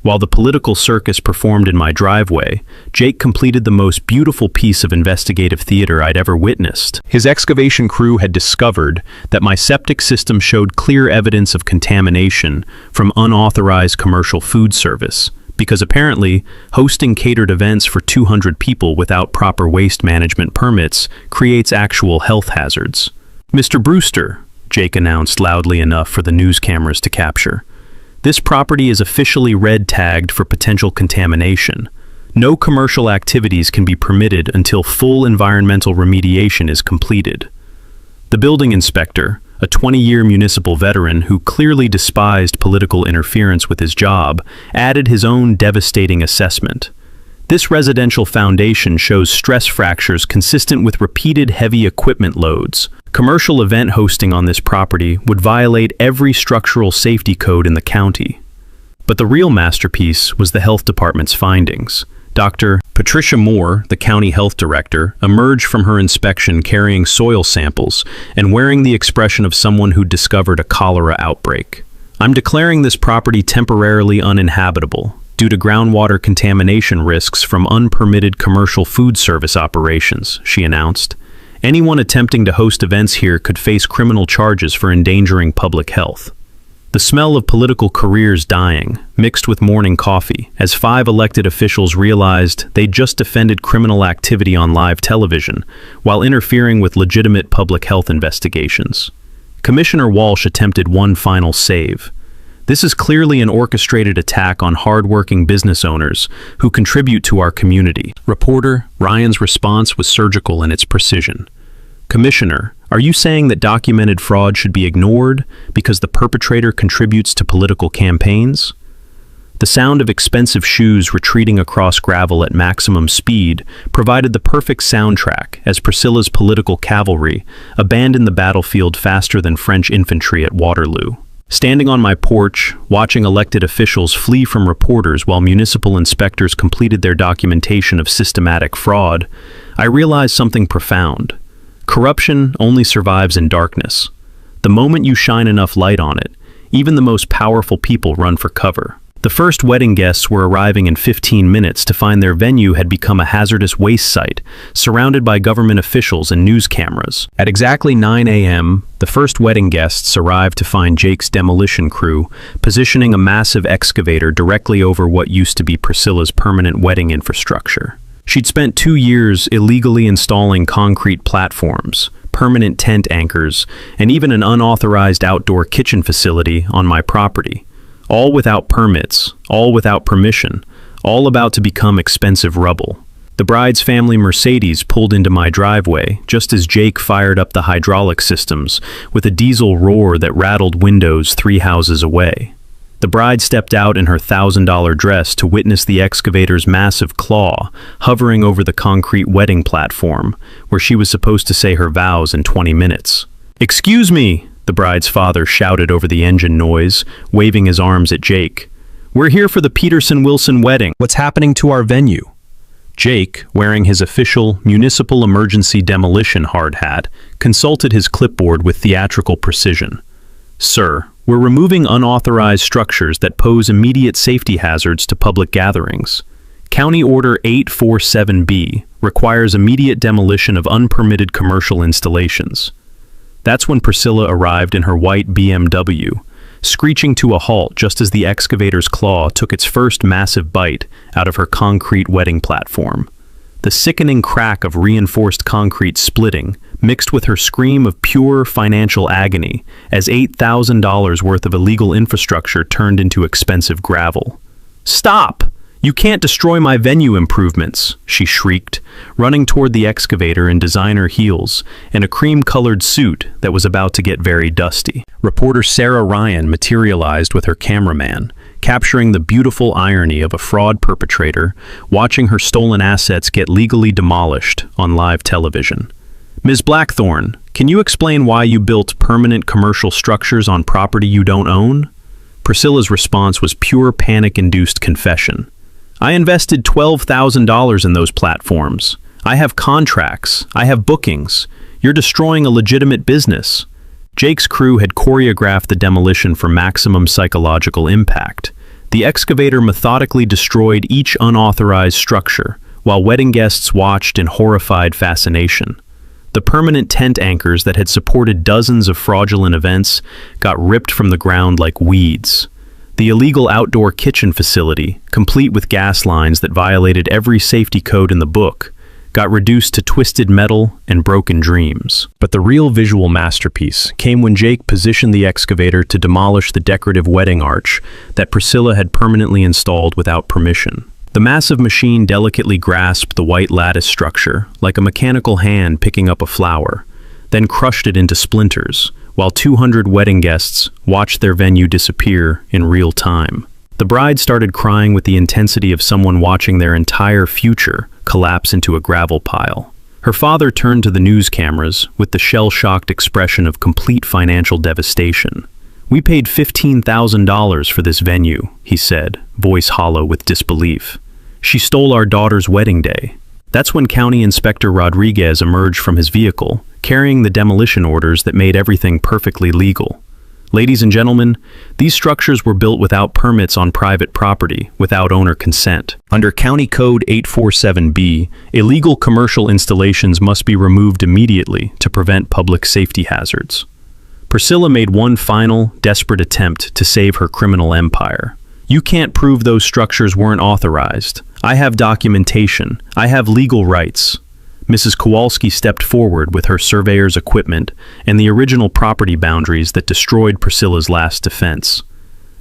While the political circus performed in my driveway, Jake completed the most beautiful piece of investigative theater I'd ever witnessed. His excavation crew had discovered that my septic system showed clear evidence of contamination from unauthorized commercial food service, because apparently hosting catered events for 200 people without proper waste management permits creates actual health hazards. Mr. Brewster, Jake announced loudly enough for the news cameras to capture. This property is officially red tagged for potential contamination. No commercial activities can be permitted until full environmental remediation is completed. The building inspector, a 20-year municipal veteran who clearly despised political interference with his job, added his own devastating assessment. This residential foundation shows stress fractures consistent with repeated heavy equipment loads. Commercial event hosting on this property would violate every structural safety code in the county. But the real masterpiece was the health department's findings. Dr. Patricia Moore, the county health director, emerged from her inspection carrying soil samples and wearing the expression of someone who discovered a cholera outbreak. I'm declaring this property temporarily uninhabitable due to groundwater contamination risks from unpermitted commercial food service operations, she announced. Anyone attempting to host events here could face criminal charges for endangering public health. The smell of political careers dying, mixed with morning coffee, as 5 elected officials realized they'd just defended criminal activity on live television, while interfering with legitimate public health investigations. Commissioner Walsh attempted one final save. This is clearly an orchestrated attack on hard-working business owners who contribute to our community. Reporter Ryan's response was surgical in its precision. Commissioner, are you saying that documented fraud should be ignored because the perpetrator contributes to political campaigns? The sound of expensive shoes retreating across gravel at maximum speed provided the perfect soundtrack as Priscilla's political cavalry abandoned the battlefield faster than French infantry at Waterloo. Standing on my porch, watching elected officials flee from reporters while municipal inspectors completed their documentation of systematic fraud, I realized something profound. Corruption only survives in darkness. The moment you shine enough light on it, even the most powerful people run for cover. The first wedding guests were arriving in 15 minutes to find their venue had become a hazardous waste site, surrounded by government officials and news cameras. At exactly 9 a.m., the first wedding guests arrived to find Jake's demolition crew positioning a massive excavator directly over what used to be Priscilla's permanent wedding infrastructure. She'd spent 2 years illegally installing concrete platforms, permanent tent anchors, and even an unauthorized outdoor kitchen facility on my property. All without permits, all without permission, all about to become expensive rubble. The bride's family Mercedes pulled into my driveway just as Jake fired up the hydraulic systems with a diesel roar that rattled windows 3 houses away. The bride stepped out in her $1,000 dress to witness the excavator's massive claw hovering over the concrete wedding platform, where she was supposed to say her vows in 20 minutes. "Excuse me," the bride's father shouted over the engine noise, waving his arms at Jake. "We're here for the Peterson-Wilson wedding. What's happening to our venue?" Jake, wearing his official municipal emergency demolition hard hat, consulted his clipboard with theatrical precision. "Sir, we're removing unauthorized structures that pose immediate safety hazards to public gatherings. County Order 847B requires immediate demolition of unpermitted commercial installations." That's when Priscilla arrived in her white BMW, screeching to a halt just as the excavator's claw took its first massive bite out of her concrete wedding platform. The sickening crack of reinforced concrete splitting mixed with her scream of pure financial agony as $8,000 worth of illegal infrastructure turned into expensive gravel. "Stop! You can't destroy my venue improvements," she shrieked, running toward the excavator in designer heels and a cream-colored suit that was about to get very dusty. Reporter Sarah Ryan materialized with her cameraman, capturing the beautiful irony of a fraud perpetrator watching her stolen assets get legally demolished on live television. "Ms. Blackthorne, can you explain why you built permanent commercial structures on property you don't own?" Priscilla's response was pure panic-induced confession. "I invested $12,000 in those platforms. I have contracts. I have bookings. You're destroying a legitimate business." Jake's crew had choreographed the demolition for maximum psychological impact. The excavator methodically destroyed each unauthorized structure, while wedding guests watched in horrified fascination. The permanent tent anchors that had supported dozens of fraudulent events got ripped from the ground like weeds. The illegal outdoor kitchen facility, complete with gas lines that violated every safety code in the book, got reduced to twisted metal and broken dreams. But the real visual masterpiece came when Jake positioned the excavator to demolish the decorative wedding arch that Priscilla had permanently installed without permission. The massive machine delicately grasped the white lattice structure like a mechanical hand picking up a flower, then crushed it into splinters, while 200 wedding guests watched their venue disappear in real time. The bride started crying with the intensity of someone watching their entire future collapse into a gravel pile. Her father turned to the news cameras with the shell-shocked expression of complete financial devastation. "We paid $15,000 for this venue," he said, voice hollow with disbelief. "She stole our daughter's wedding day." That's when County Inspector Rodriguez emerged from his vehicle, carrying the demolition orders that made everything perfectly legal. "Ladies and gentlemen, these structures were built without permits on private property, without owner consent. Under County Code 847B, illegal commercial installations must be removed immediately to prevent public safety hazards." Priscilla made one final, desperate attempt to save her criminal empire. "You can't prove those structures weren't authorized. I have documentation. I have legal rights." Mrs. Kowalski stepped forward with her surveyor's equipment and the original property boundaries that destroyed Priscilla's last defense.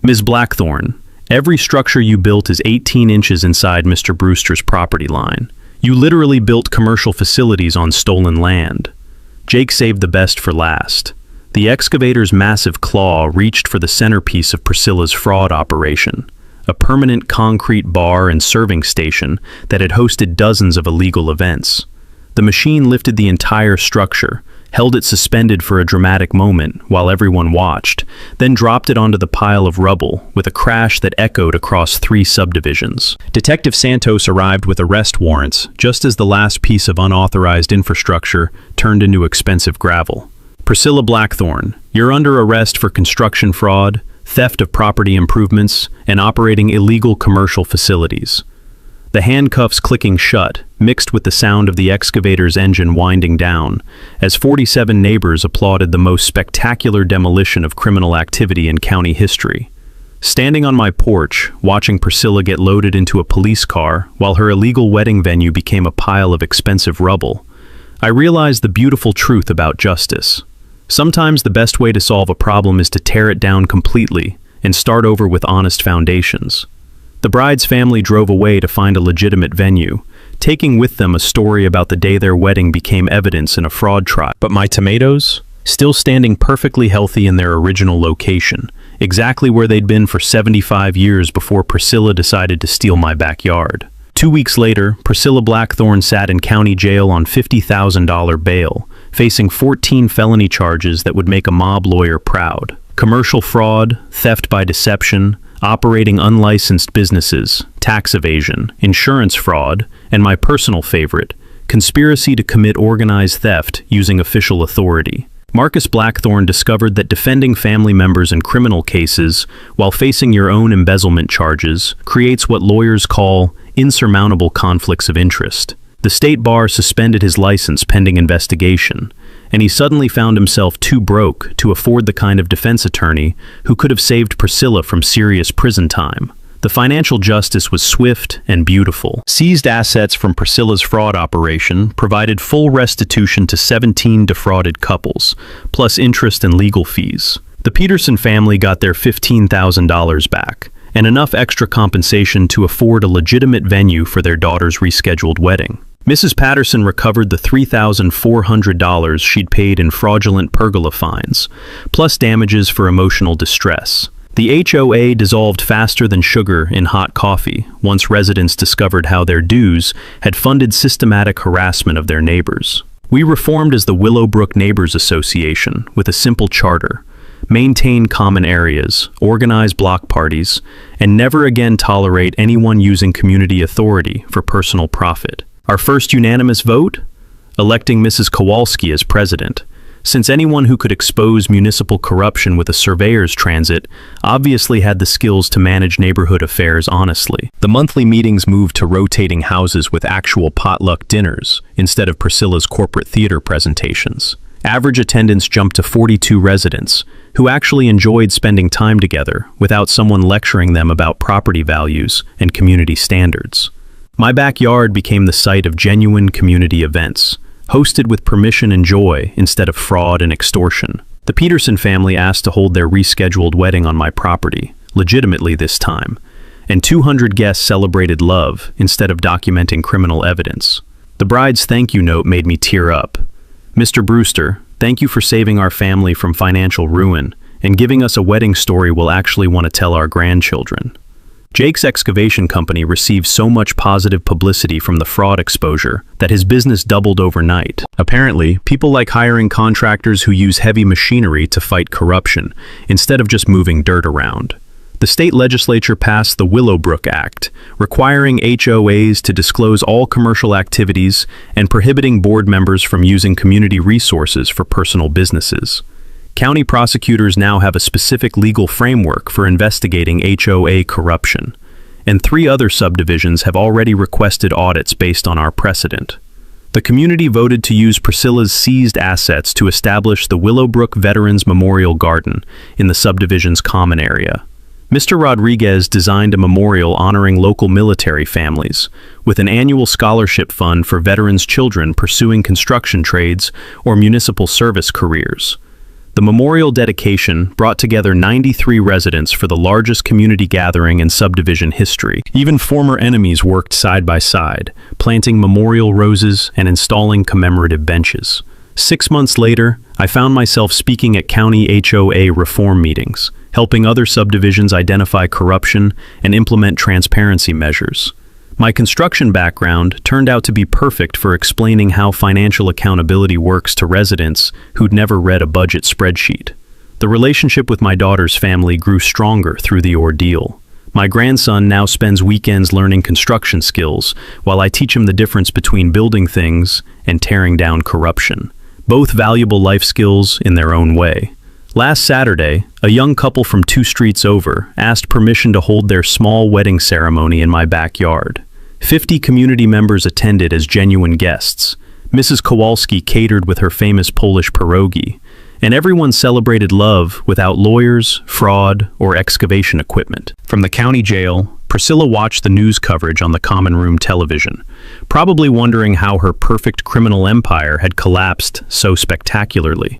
"Ms. Blackthorne, every structure you built is 18 inches inside Mr. Brewster's property line. You literally built commercial facilities on stolen land." Jake saved the best for last. The excavator's massive claw reached for the centerpiece of Priscilla's fraud operation, a permanent concrete bar and serving station that had hosted dozens of illegal events. The machine lifted the entire structure, held it suspended for a dramatic moment while everyone watched, then dropped it onto the pile of rubble with a crash that echoed across 3 subdivisions. Detective Santos arrived with arrest warrants just as the last piece of unauthorized infrastructure turned into expensive gravel. "Priscilla Blackthorne, you're under arrest for construction fraud, theft of property improvements, and operating illegal commercial facilities." The handcuffs clicking shut, mixed with the sound of the excavator's engine winding down, as 47 neighbors applauded the most spectacular demolition of criminal activity in county history. Standing on my porch, watching Priscilla get loaded into a police car while her illegal wedding venue became a pile of expensive rubble, I realized the beautiful truth about justice. Sometimes the best way to solve a problem is to tear it down completely and start over with honest foundations. The bride's family drove away to find a legitimate venue, taking with them a story about the day their wedding became evidence in a fraud trial. But my tomatoes, still standing perfectly healthy in their original location, exactly where they'd been for 75 years before Priscilla decided to steal my backyard. 2 weeks later, Priscilla Blackthorne sat in county jail on $50,000 bail, facing 14 felony charges that would make a mob lawyer proud. Commercial fraud, theft by deception, operating unlicensed businesses, tax evasion, insurance fraud, and my personal favorite, conspiracy to commit organized theft using official authority. Marcus Blackthorne discovered that defending family members in criminal cases while facing your own embezzlement charges creates what lawyers call insurmountable conflicts of interest. The state bar suspended his license pending investigation, and he suddenly found himself too broke to afford the kind of defense attorney who could have saved Priscilla from serious prison time. The financial justice was swift and beautiful. Seized assets from Priscilla's fraud operation provided full restitution to 17 defrauded couples, plus interest and legal fees. The Peterson family got their $15,000 back, and enough extra compensation to afford a legitimate venue for their daughter's rescheduled wedding. Mrs. Patterson recovered the $3,400 she'd paid in fraudulent pergola fines, plus damages for emotional distress. The HOA dissolved faster than sugar in hot coffee once residents discovered how their dues had funded systematic harassment of their neighbors. We reformed as the Willowbrook Neighbors Association with a simple charter: maintain common areas, organize block parties, and never again tolerate anyone using community authority for personal profit. Our first unanimous vote? Electing Mrs. Kowalski as president, since anyone who could expose municipal corruption with a surveyor's transit obviously had the skills to manage neighborhood affairs honestly. The monthly meetings moved to rotating houses with actual potluck dinners instead of Priscilla's corporate theater presentations. Average attendance jumped to 42 residents, who actually enjoyed spending time together without someone lecturing them about property values and community standards. My backyard became the site of genuine community events, hosted with permission and joy instead of fraud and extortion. The Peterson family asked to hold their rescheduled wedding on my property, legitimately this time, and 200 guests celebrated love instead of documenting criminal evidence. The bride's thank you note made me tear up. Mr. Brewster, thank you for saving our family from financial ruin and giving us a wedding story we'll actually want to tell our grandchildren. Jake's excavation company received so much positive publicity from the fraud exposure that his business doubled overnight. Apparently, people like hiring contractors who use heavy machinery to fight corruption instead of just moving dirt around. The state legislature passed the Willowbrook Act, requiring HOAs to disclose all commercial activities and prohibiting board members from using community resources for personal businesses. County prosecutors now have a specific legal framework for investigating HOA corruption, and 3 other subdivisions have already requested audits based on our precedent. The community voted to use Priscilla's seized assets to establish the Willowbrook Veterans Memorial Garden in the subdivision's common area. Mr. Rodriguez designed a memorial honoring local military families, with an annual scholarship fund for veterans' children pursuing construction trades or municipal service careers. The memorial dedication brought together 93 residents for the largest community gathering in subdivision history. Even former enemies worked side by side, planting memorial roses and installing commemorative benches. 6 months later, I found myself speaking at county HOA reform meetings, helping other subdivisions identify corruption and implement transparency measures. My construction background turned out to be perfect for explaining how financial accountability works to residents who'd never read a budget spreadsheet. The relationship with my daughter's family grew stronger through the ordeal. My grandson now spends weekends learning construction skills, while I teach him the difference between building things and tearing down corruption. Both valuable life skills in their own way. Last Saturday, a young couple from 2 streets over asked permission to hold their small wedding ceremony in my backyard. 50 community members attended as genuine guests. Mrs. Kowalski catered with her famous Polish pierogi, and everyone celebrated love without lawyers, fraud, or excavation equipment. From the county jail, Priscilla watched the news coverage on the common room television, probably wondering how her perfect criminal empire had collapsed so spectacularly.